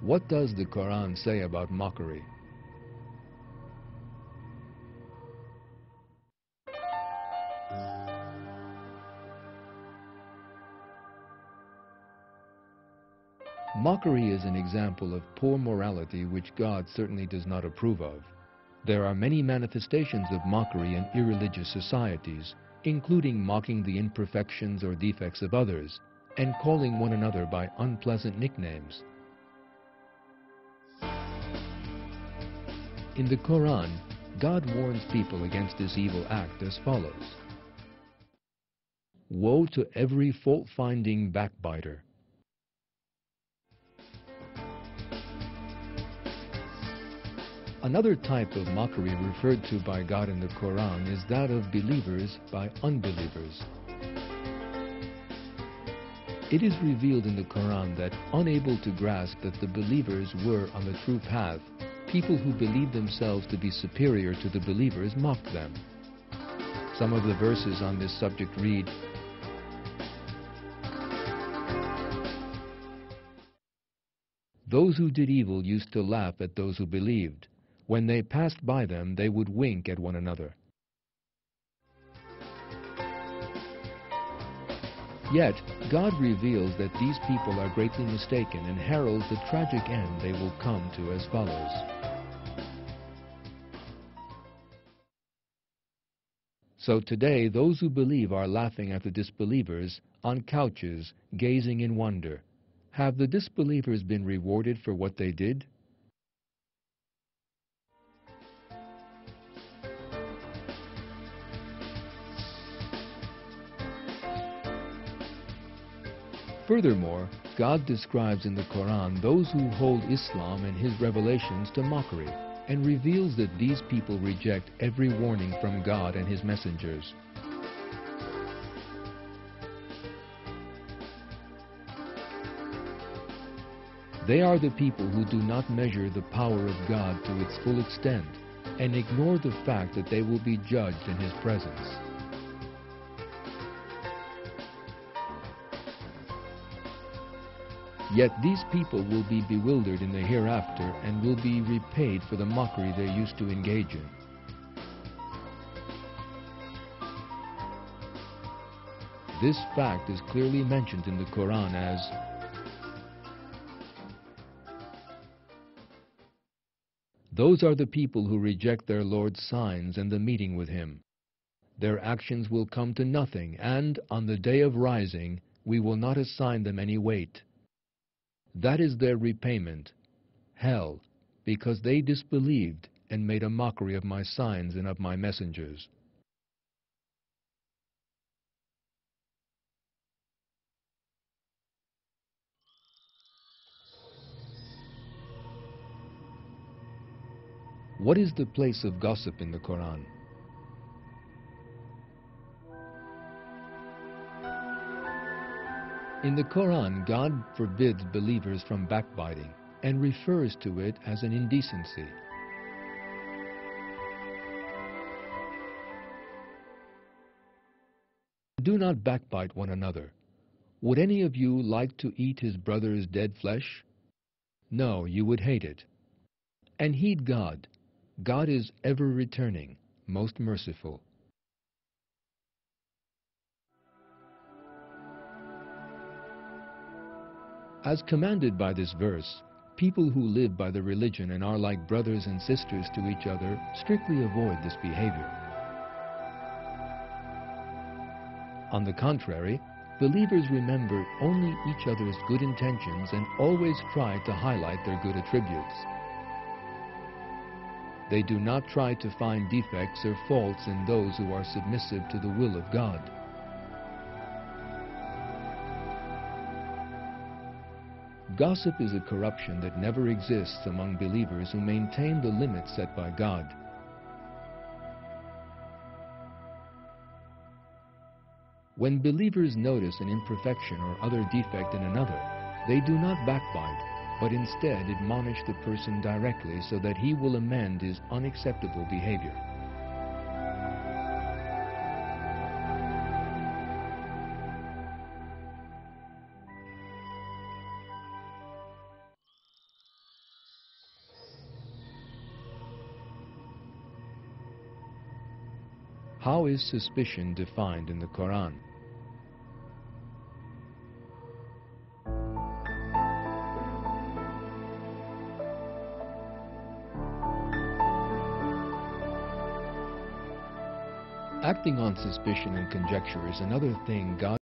What does the Qur'an say about mockery? Mockery is an example of poor morality which God certainly does not approve of. There are many manifestations of mockery in irreligious societies, including mocking the imperfections or defects of others, and calling one another by unpleasant nicknames. In the Quran, God warns people against this evil act as follows. Woe to every fault-finding backbiter. Another type of mockery referred to by God in the Quran is that of believers by unbelievers. It is revealed in the Quran that, unable to grasp that the believers were on the true path, people who believed themselves to be superior to the believers mocked them. Some of the verses on this subject read, "Those who did evil used to laugh at those who believed. When they passed by them, they would wink at one another." Yet, God reveals that these people are greatly mistaken and heralds the tragic end they will come to as follows. So today, those who believe are laughing at the disbelievers on couches, gazing in wonder. Have the disbelievers been rewarded for what they did? Furthermore, God describes in the Quran those who hold Islam and His revelations to mockery, and reveals that these people reject every warning from God and His messengers. They are the people who do not measure the power of God to its full extent, and ignore the fact that they will be judged in His presence. Yet these people will be bewildered in the hereafter and will be repaid for the mockery they used to engage in. This fact is clearly mentioned in the Quran as, "Those are the people who reject their Lord's signs and the meeting with Him. Their actions will come to nothing, and on the day of rising, we will not assign them any weight. That is their repayment, hell, because they disbelieved and made a mockery of my signs and of my messengers." What is the place of gossip in the Quran? In the Quran, God forbids believers from backbiting and refers to it as an indecency. Do not backbite one another. Would any of you like to eat his brother's dead flesh? No, you would hate it. And heed God. God is ever returning, most merciful. As commanded by this verse, people who live by the religion and are like brothers and sisters to each other strictly avoid this behavior. On the contrary, believers remember only each other's good intentions and always try to highlight their good attributes. They do not try to find defects or faults in those who are submissive to the will of God. Gossip is a corruption that never exists among believers who maintain the limits set by God. When believers notice an imperfection or other defect in another, they do not backbite, but instead admonish the person directly so that he will amend his unacceptable behavior. How is suspicion defined in the Qur'an? Acting on suspicion and conjecture is another thing God